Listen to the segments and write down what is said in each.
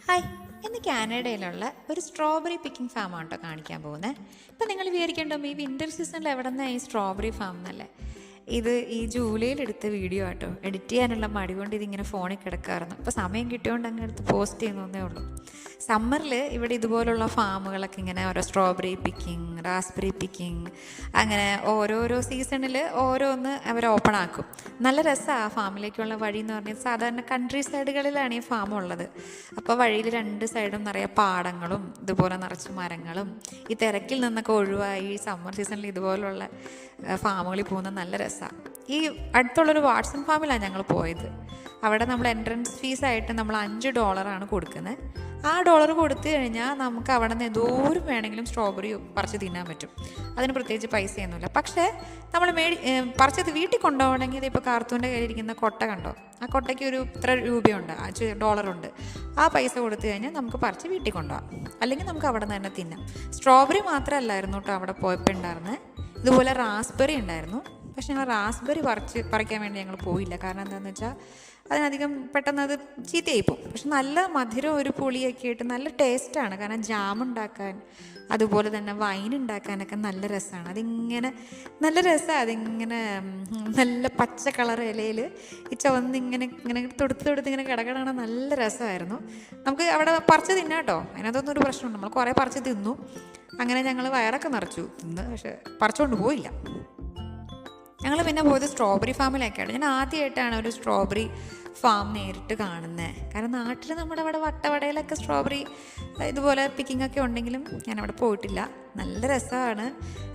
Hi, ഇന്ന് കാനഡയിലുള്ള ഒരു strawberry picking ഫാമാണ് കേട്ടോ കാണിക്കാൻ പോകുന്നത്. ഇപ്പം നിങ്ങൾ വിചാരിക്കേണ്ടോ ഈ വിൻ്റർ സീസണിൽ എവിടെ നിന്നാണ് ഈ സ്ട്രോബെറി ഫാം എന്നല്ലേ? ഇത് ഈ ജൂലൈയിൽ എടുത്ത വീഡിയോ ആട്ടോ. എഡിറ്റ് ചെയ്യാനുള്ള മടി കൊണ്ട് ഇതിങ്ങനെ ഫോണിൽ കിടക്കാറുണ്ട്. അപ്പോൾ സമയം കിട്ടിയോണ്ട് അങ്ങ് എടുത്ത് പോസ്റ്റ് ചെയ്യുന്നതേ ഉള്ളൂ. സമ്മറിൽ ഇവിടെ ഇതുപോലുള്ള ഫാമുകളൊക്കെ ഇങ്ങനെ ഓരോ സ്ട്രോബെറി പിക്കിങ്, റാസ്ബെറി പിക്കിങ്, അങ്ങനെ ഓരോരോ സീസണിൽ ഓരോന്ന് അവർ ഓപ്പൺ ആക്കും. നല്ല രസമാണ് ആ ഫാമിലേക്കുള്ള വഴി എന്ന് പറഞ്ഞാൽ. സാധാരണ കൺട്രി സൈഡുകളിലാണ് ഈ ഫാം ഉള്ളത്. അപ്പോൾ വഴിയിൽ രണ്ട് സൈഡും നിറയെ പാടങ്ങളും ഇതുപോലെ നിറച്ച് മരങ്ങളും. ഈ തിരക്കിൽ നിന്നൊക്കെ ഒഴിവായി ഈ സമ്മർ സീസണിൽ ഇതുപോലുള്ള ഫാമുകളിൽ പോകുന്നത് നല്ല രസമാണ്. ഈ അടുത്തുള്ളൊരു വാട്സൺ ഫാമിലാണ് ഞങ്ങൾ പോയത്. അവിടെ നമ്മൾ എൻട്രൻസ് ഫീസായിട്ട് നമ്മൾ $5 കൊടുക്കുന്നത്. ആ $5 കൊടുത്തു കഴിഞ്ഞാൽ നമുക്ക് അവിടെ നിന്ന് എന്തോരം വേണമെങ്കിലും സ്ട്രോബെറി പറിച്ച് തിന്നാൻ പറ്റും. അതിന് പ്രത്യേകിച്ച് പൈസയൊന്നുമില്ല. പക്ഷേ നമ്മൾ പറിച്ചത് വീട്ടിൽ കൊണ്ടുപോകണമെങ്കിൽ ഇതിപ്പോൾ കാർത്തൂൻ്റെ കയ്യിലിരിക്കുന്ന കൊട്ട കണ്ടോ, ആ കൊട്ടയ്ക്ക് ഒരു ഇത്ര രൂപയുണ്ട്, $5 ആ പൈസ കൊടുത്തു കഴിഞ്ഞാൽ നമുക്ക് പറിച്ച് വീട്ടിൽ കൊണ്ടുപോകാം. അല്ലെങ്കിൽ നമുക്ക് അവിടെ നിന്ന് തന്നെ തിന്നാം. സ്ട്രോബെറി മാത്രമല്ലായിരുന്നു കേട്ടോ അവിടെ പോയപ്പോൾ ഉണ്ടായിരുന്നത്. ഇതുപോലെ റാസ്ബെറി ഉണ്ടായിരുന്നു. പക്ഷെ ഞങ്ങൾ റാസ്ബെറി പറിക്കാൻ വേണ്ടി ഞങ്ങൾ പോയില്ല. കാരണം എന്താണെന്ന് വെച്ചാൽ അതിനധികം പെട്ടെന്ന് അത് ചീത്തയായിപ്പോവും. പക്ഷെ നല്ല മധുരം ഒരു പുളിയൊക്കെ ആയിട്ട് നല്ല ടേസ്റ്റാണ്. കാരണം ജാം ഉണ്ടാക്കാൻ അതുപോലെ തന്നെ വൈൻ ഉണ്ടാക്കാനൊക്കെ നല്ല രസമാണ്. അതിങ്ങനെ നല്ല രസമാണ്. അതിങ്ങനെ നല്ല പച്ച കളർ ഇലയിൽ ഈ ചുവന്ന് ഇങ്ങനെ തൊടുത്ത് ഇങ്ങനെ കിടക്കണ നല്ല രസമായിരുന്നു. നമുക്ക് അവിടെ പറിച്ച് തിന്നാം കേട്ടോ. അതിനകത്തൊന്നും ഒരു പ്രശ്നമുണ്ട്. നമ്മൾ കുറേ പറിച്ച് തിന്നു. അങ്ങനെ ഞങ്ങൾ വയറൊക്കെ നിറച്ചു തിന്ന്. പക്ഷെ പറിച്ചുകൊണ്ട് പോയില്ല. ഞങ്ങൾ പിന്നെ പോയത് സ്ട്രോബെറി ഫാമിലേക്കാണ്. ഞാൻ ആദ്യമായിട്ടാണ് ഒരു സ്ട്രോബെറി ഫാം നേരിട്ട് കാണുന്നത്. കാരണം നാട്ടിൽ നമ്മുടെ അവിടെ വട്ടവടയിലൊക്കെ സ്ട്രോബെറി ഇതുപോലെ പിക്കിംഗ് ഒക്കെ ഉണ്ടെങ്കിലും ഞാനവിടെ പോയിട്ടില്ല. നല്ല രസമാണ്.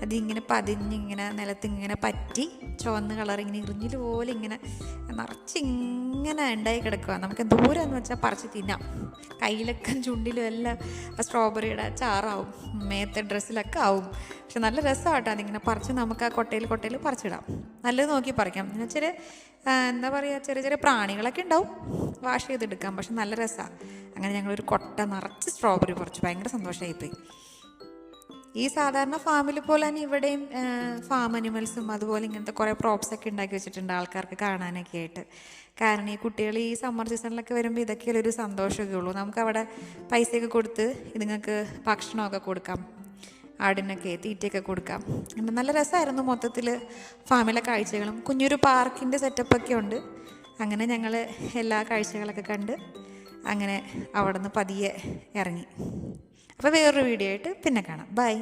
അതിങ്ങനെ പതിഞ്ഞിങ്ങനെ നിലത്തിങ്ങനെ പറ്റി ചുവന്ന കളർ ഇങ്ങനെ ഇറിഞ്ഞിൽ പോലെ ഇങ്ങനെ നിറച്ചിങ്ങനെ ഉണ്ടായി കിടക്കുക. നമുക്ക് ദൂരം വെച്ചാൽ പറിച്ച് തിന്നാം. കയ്യിലൊക്കെ ചുണ്ടിലും എല്ലാം സ്ട്രോബെറിയുടെ ചാറാവും, മേത്തെ ഡ്രസ്സിലൊക്കെ ആവും. പക്ഷെ നല്ല രസമാട്ടോ. അതിങ്ങനെ പറിച്ച് നമുക്ക് ആ കൊട്ടയിൽ പറിച്ചിടാം. നല്ലത് നോക്കി പറിക്കാം. എന്നുവെച്ചാൽ എന്താ പറയുക, ചെറിയ ചെറിയ പ്രാണികളൊക്കെ ഉണ്ടാവും, വാഷ് ചെയ്തെടുക്കാം. പക്ഷെ നല്ല രസമാണ്. അങ്ങനെ ഞങ്ങളൊരു കൊട്ട നിറച്ച് സ്ട്രോബെറി പറിച്ചു. ഭയങ്കര സന്തോഷമായിപ്പോയി. ഈ സാധാരണ ഫാമിൽ പോലെ തന്നെ ഇവിടെയും ഫാം അനിമൽസും അതുപോലെ ഇങ്ങനത്തെ കുറേ പ്രോപ്സൊക്കെ ഉണ്ടാക്കി വെച്ചിട്ടുണ്ട് ആൾക്കാർക്ക് കാണാനൊക്കെ ആയിട്ട്. കാരണം ഈ കുട്ടികൾ ഈ സമ്മർ സീസണിലൊക്കെ വരുമ്പോൾ ഇതൊക്കെയല്ലേ ഒരു സന്തോഷമൊക്കെ ഉള്ളൂ. നമുക്കവിടെ പൈസയൊക്കെ കൊടുത്ത് ഇതുങ്ങൾക്ക് ഭക്ഷണമൊക്കെ കൊടുക്കാം, ആടിനൊക്കെ തീറ്റയൊക്കെ കൊടുക്കാം. നല്ല രസമായിരുന്നു മൊത്തത്തിൽ ഫാമിലെ കാഴ്ചകളും. കുഞ്ഞൊരു പാർക്കിൻ്റെ സെറ്റപ്പൊക്കെ ഉണ്ട്. അങ്ങനെ ഞങ്ങൾ എല്ലാ കാഴ്ചകളൊക്കെ കണ്ട് അങ്ങനെ അവിടെ നിന്ന് പതിയെ ഇറങ്ങി. അപ്പോൾ വേറൊരു വീഡിയോ ആയിട്ട് പിന്നെ കാണാം. ബൈ.